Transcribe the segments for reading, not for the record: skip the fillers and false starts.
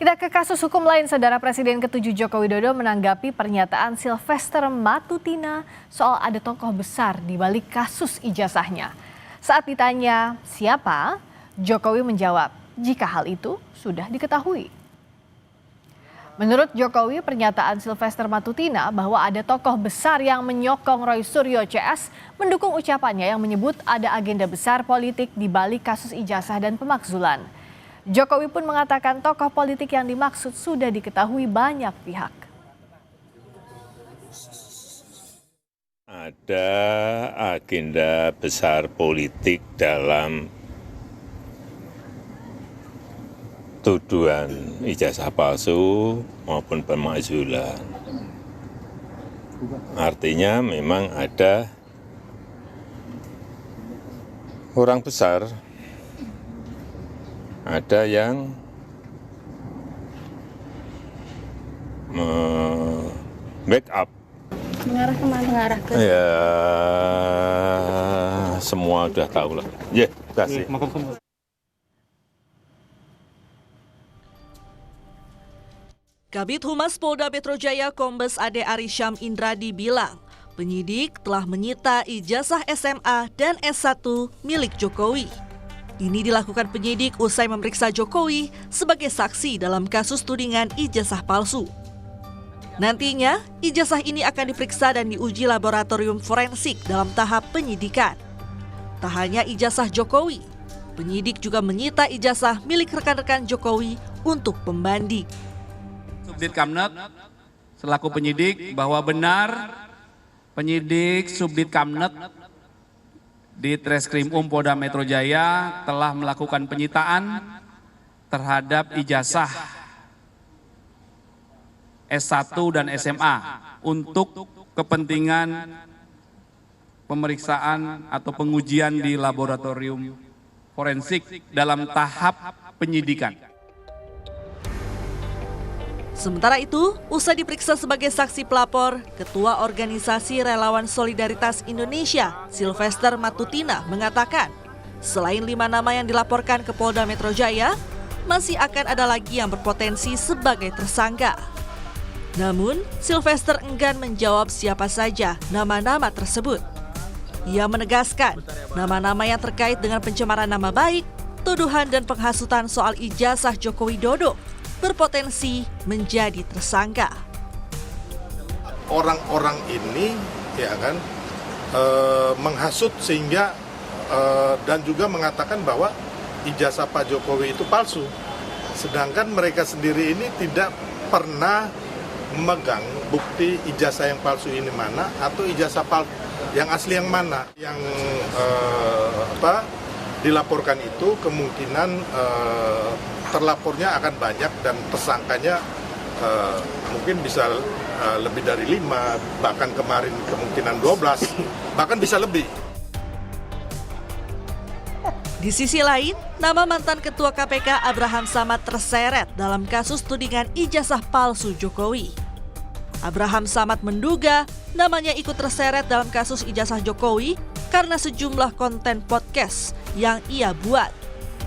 Kita ke kasus hukum lain, Saudara. Presiden ke-7 Joko Widodo menanggapi pernyataan Sylvester Matutina soal ada tokoh besar di balik kasus ijazahnya. Saat ditanya siapa, Jokowi menjawab, jika hal itu sudah diketahui. Menurut Jokowi, pernyataan Sylvester Matutina bahwa ada tokoh besar yang menyokong Roy Suryo CS mendukung ucapannya yang menyebut ada agenda besar politik di balik kasus ijazah dan pemakzulan. Jokowi pun mengatakan tokoh politik yang dimaksud sudah diketahui banyak pihak. Ada agenda besar politik dalam tuduhan ijazah palsu maupun pemakzulan. Artinya memang ada orang besar, ada yang backup. Mengarah kemana? Mengarah ke? Ya, semua udah tahu lah. Ya, kasih. Kabid Humas Polda Metro Jaya Kombes Ade Arisham Indradi bilang, penyidik telah menyita ijazah SMA dan S1 milik Jokowi. Ini dilakukan penyidik usai memeriksa Jokowi sebagai saksi dalam kasus tudingan ijazah palsu. Nantinya, ijazah ini akan diperiksa dan diuji laboratorium forensik dalam tahap penyidikan. Tak hanya ijazah Jokowi, penyidik juga menyita ijazah milik rekan-rekan Jokowi untuk pembanding. Subdit Kamnet selaku penyidik bahwa benar penyidik Subdit Kamnet di Treskrim Polda Metro Jaya telah melakukan penyitaan terhadap ijazah S1 dan SMA untuk kepentingan pemeriksaan atau pengujian di laboratorium forensik dalam tahap penyidikan. Sementara itu, usai diperiksa sebagai saksi pelapor, Ketua Organisasi Relawan Solidaritas Indonesia, Sylvester Matutina, mengatakan selain 5 nama yang dilaporkan ke Polda Metro Jaya, masih akan ada lagi yang berpotensi sebagai tersangka. Namun, Sylvester enggan menjawab siapa saja nama-nama tersebut. Ia menegaskan nama-nama yang terkait dengan pencemaran nama baik, tuduhan dan penghasutan soal ijazah Joko Widodo berpotensi menjadi tersangka. Orang-orang ini ya kan menghasut sehingga dan juga mengatakan bahwa ijazah Pak Jokowi itu palsu. Sedangkan mereka sendiri ini tidak pernah memegang bukti ijazah yang palsu ini mana atau ijazah yang asli yang mana. Yang dilaporkan itu kemungkinan terlapornya akan banyak dan tersangkanya mungkin bisa lebih dari 5, bahkan kemarin kemungkinan 12, bahkan bisa lebih. Di sisi lain, nama mantan Ketua KPK Abraham Samad terseret dalam kasus tudingan ijazah palsu Jokowi. Abraham Samad menduga namanya ikut terseret dalam kasus ijazah Jokowi karena sejumlah konten podcast yang ia buat.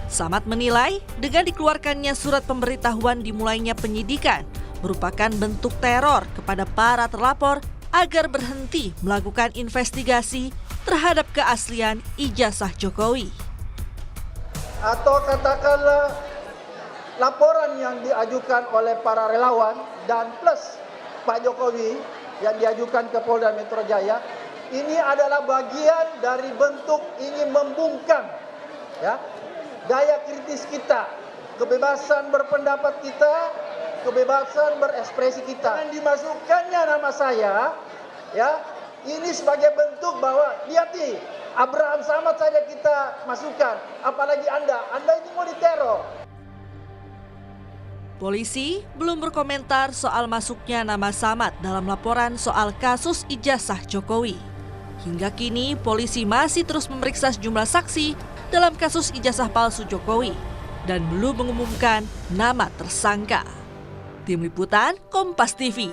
Samad menilai dengan dikeluarkannya surat pemberitahuan dimulainya penyidikan merupakan bentuk teror kepada para terlapor agar berhenti melakukan investigasi terhadap keaslian ijazah Jokowi. Atau katakanlah laporan yang diajukan oleh para relawan dan plus Pak Jokowi yang diajukan ke Polda Metro Jaya ini adalah bagian dari bentuk ingin membungkam ya daya kritis kita, kebebasan berpendapat kita, kebebasan berekspresi kita. Dan dimasukkannya nama saya ya ini sebagai bentuk bahwa lihat nih Abraham Samad saja kita masukkan, apalagi Anda ini mau diteror. Polisi belum berkomentar soal masuknya nama Samad dalam laporan soal kasus ijazah Jokowi. Hingga kini polisi masih terus memeriksa sejumlah saksi dalam kasus ijazah palsu Jokowi dan belum mengumumkan nama tersangka. Tim Liputan Kompas TV.